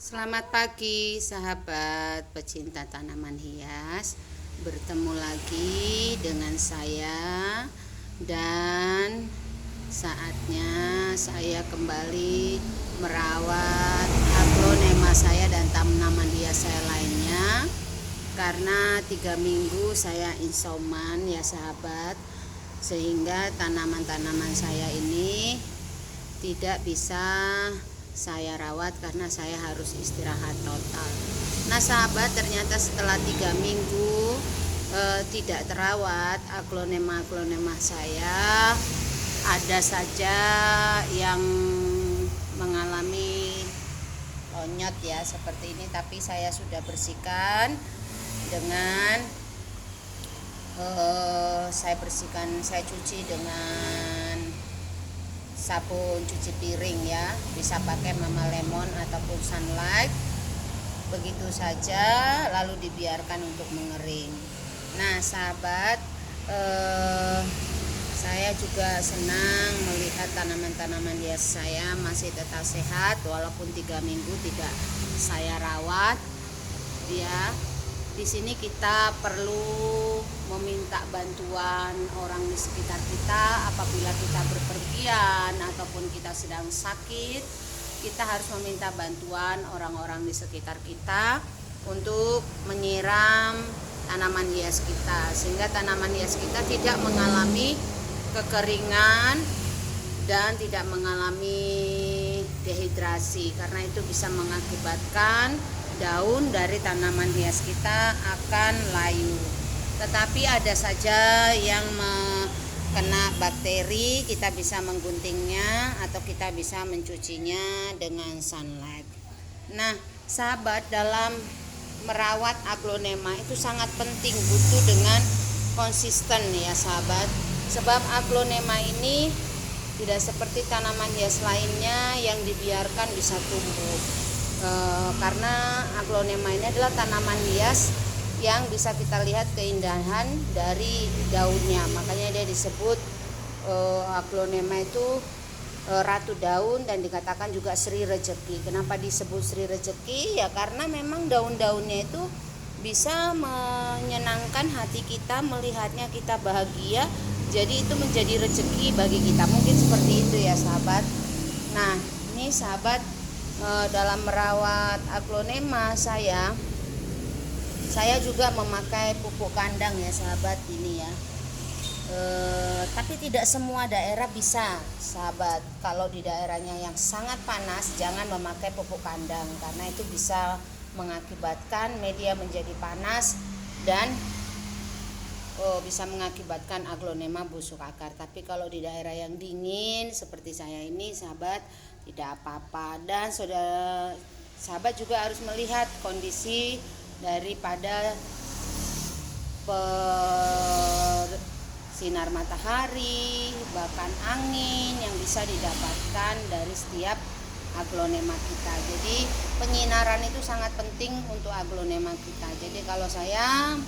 Selamat pagi sahabat pecinta tanaman hias. Bertemu lagi dengan saya dan saatnya saya kembali merawat aglonema saya dan tanaman hias saya lainnya. Karena 3 minggu saya isoman ya sahabat, sehingga tanaman-tanaman saya ini tidak bisa saya rawat karena saya harus istirahat total. Nah sahabat, ternyata setelah 3 minggu tidak terawat, aglonema saya ada saja yang mengalami lonyot ya seperti ini, tapi saya sudah bersihkan dengan saya cuci dengan sabun cuci piring ya, bisa pakai Mama Lemon ataupun Sunlight, begitu saja lalu dibiarkan untuk mengering. Nah sahabat, saya juga senang melihat tanaman-tanaman hias saya masih tetap sehat walaupun 3 minggu tidak saya rawat ya. Di sini kita perlu meminta bantuan orang di sekitar kita apabila kita berpergian ataupun kita sedang sakit. Kita harus meminta bantuan orang-orang di sekitar kita untuk menyiram tanaman hias kita, sehingga tanaman hias kita tidak mengalami kekeringan dan tidak mengalami dehidrasi, karena itu bisa mengakibatkan daun dari tanaman hias kita akan layu. Tetapi ada saja yang kena bakteri, kita bisa mengguntingnya atau kita bisa mencucinya dengan Sunlight. Nah sahabat, dalam merawat aglonema itu sangat penting, butuh dengan konsisten ya sahabat. Sebab aglonema ini tidak seperti tanaman hias lainnya yang dibiarkan bisa tumbuh. Karena aglonema ini adalah tanaman hias yang bisa kita lihat keindahan dari daunnya, makanya dia disebut aglonema itu ratu daun dan dikatakan juga Sri Rezeki. Kenapa disebut Sri Rezeki? Ya karena memang daun-daunnya itu bisa menyenangkan hati kita, melihatnya kita bahagia, jadi itu menjadi rezeki bagi kita, mungkin seperti itu ya sahabat. Nah ini sahabat, dalam merawat aglonema saya juga memakai pupuk kandang ya sahabat ini ya. Tapi tidak semua daerah bisa sahabat. Kalau di daerahnya yang sangat panas, jangan memakai pupuk kandang karena itu bisa mengakibatkan media menjadi panas dan bisa mengakibatkan aglonema busuk akar. Tapi kalau di daerah yang dingin seperti saya ini sahabat, tidak apa-apa. Dan sahabat juga harus melihat kondisi daripada sinar matahari, bahkan angin yang bisa didapatkan dari setiap aglonema kita. Jadi penyinaran itu sangat penting untuk aglonema kita. Jadi kalau saya,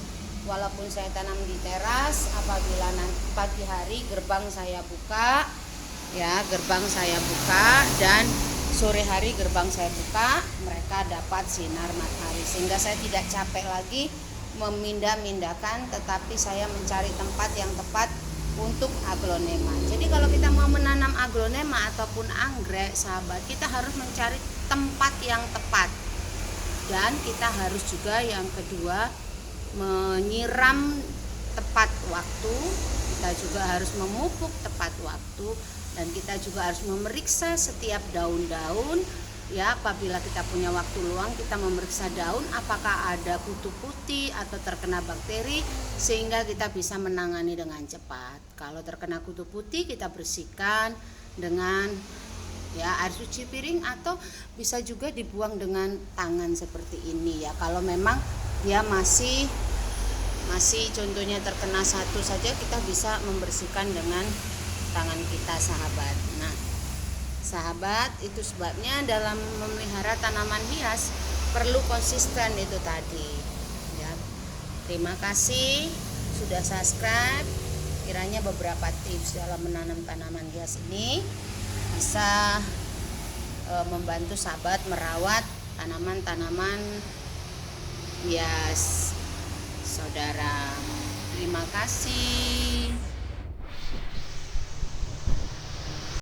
walaupun saya tanam di teras, apabila nanti pagi hari gerbang saya buka dan sore hari gerbang saya buka, mereka dapat sinar matahari, sehingga saya tidak capek lagi memindah-mindahkan, tetapi saya mencari tempat yang tepat untuk aglonema. Jadi kalau kita mau menanam aglonema ataupun anggrek sahabat, kita harus mencari tempat yang tepat, dan kita harus juga yang kedua menyiram tepat waktu. Kita juga harus memupuk tepat waktu, dan kita juga harus memeriksa setiap daun-daun ya. Apabila kita punya waktu luang, kita memeriksa daun apakah ada kutu putih atau terkena bakteri, sehingga kita bisa menangani dengan cepat. Kalau terkena kutu putih, kita bersihkan dengan air cuci piring, atau bisa juga dibuang dengan tangan seperti ini ya. Kalau memang dia masih contohnya terkena satu saja, kita bisa membersihkan dengan tangan kita sahabat. Nah sahabat, itu sebabnya dalam memelihara tanaman hias perlu konsisten itu tadi ya. Terima kasih sudah subscribe. Kiranya beberapa tips dalam menanam tanaman hias ini bisa membantu sahabat merawat tanaman-tanaman hias saudara. Terima kasih.